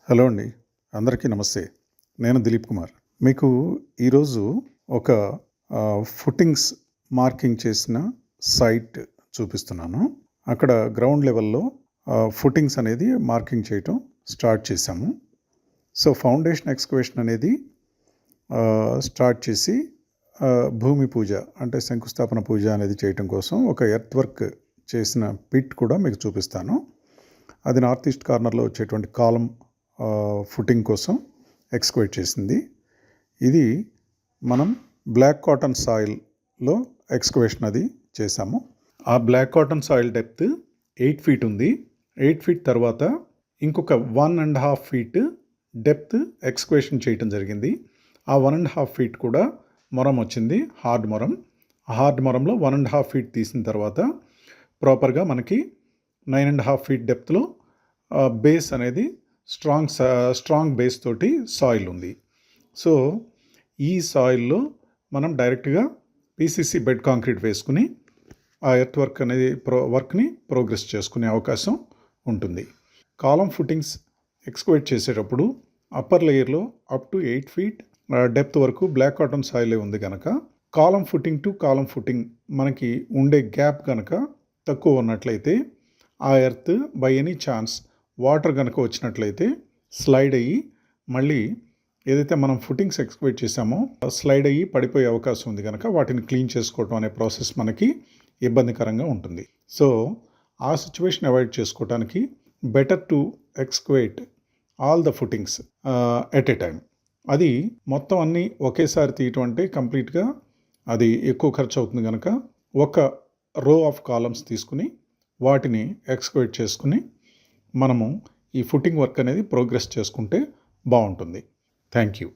Hello అండి, అందరికీ నమస్తే. నేను దిలీప్ కుమార్. మీకు ఈరోజు ఒక ఫుటింగ్స్ మార్కింగ్ చేసిన సైట్ చూపిస్తున్నాను. అక్కడ గ్రౌండ్ లెవెల్‌లో ఫుటింగ్స్ అనేది మార్కింగ్ చేయటం స్టార్ట్ చేశాము. సో, ఫౌండేషన్ ఎక్స్‌కవేషన్ అనేది స్టార్ట్ చేసి భూమి పూజ అంటే శంకుస్థాపన పూజ అనేది చేయటం కోసం ఒక ఎర్త్ వర్క్ చేసిన పిట్ కూడా మీకు చూపిస్తాను. అది నార్త్ ఈస్ట్ కార్నర్‌లో వచ్చేటువంటి కాలమ్ ఫుటింగ్ కోసం ఎక్స్కవేట్ చేసింది. ఇది మనం బ్లాక్ కాటన్ సాయిల్లో ఎక్స్కవేషన్ అది చేశాము. ఆ black cotton soil depth 8 feet ఉంది. 8 ఫీట్ తర్వాత ఇంకొక 1.5 ఫీట్ డెప్త్ ఎక్స్కవేషన్ చేయటం జరిగింది. ఆ 1.5 ఫీట్ కూడా మొరం వచ్చింది, హార్డ్ మొరం. హార్డ్ మొరంలో 1.5 ఫీట్ తీసిన తర్వాత ప్రాపర్గా మనకి 9.5 ఫీట్ డెప్త్లో బేస్ అనేది స్ట్రాంగ్ బేస్ తోటి సాయిల్ ఉంది. సో, ఈ సాయిల్లో మనం డైరెక్ట్గా పీసీసీ బెడ్ కాంక్రీట్ వేసుకుని ఆ ఎర్త్ వర్క్ అనేది వర్క్ని ప్రోగ్రెస్ చేసుకునే అవకాశం ఉంటుంది. కాలమ్ ఫుటింగ్స్ ఎక్స్కవేట్ చేసేటప్పుడు అప్పర్ లేయర్లో అప్ టు 8 ఫీట్ డెప్త్ వరకు బ్లాక్ కాటన్ సాయిలే ఉంది కనుక column footing to column footing మనకి ఉండే గ్యాప్ కనుక తక్కువ ఉన్నట్లయితే ఆ earth by any chance water కనుక వచ్చినట్లయితే స్లైడ్ అయ్యి మళ్ళీ ఏదైతే మనం ఫుటింగ్స్ ఎక్స్కవేట్ చేసామో స్లైడ్ అయ్యి పడిపోయే అవకాశం ఉంది కనుక వాటిని క్లీన్ చేసుకోవడం అనే ప్రాసెస్ మనకి ఇబ్బందికరంగా ఉంటుంది. సో, ఆ సిచ్యువేషన్ అవాయిడ్ చేసుకోవడానికి better to excavate all the footings at a time. అది మొత్తం అన్నీ ఒకేసారి తీయటం అంటే కంప్లీట్గా అది ఎక్కువ ఖర్చు అవుతుంది కనుక ఒక రో ఆఫ్ కాలమ్స్ తీసుకుని వాటిని ఎక్స్కవేట్ చేసుకుని మనము ఈ ఫుటింగ్ వర్క్ అనేది ప్రోగ్రెస్ చేసుకుంటే బాగుంటుంది. Thank you.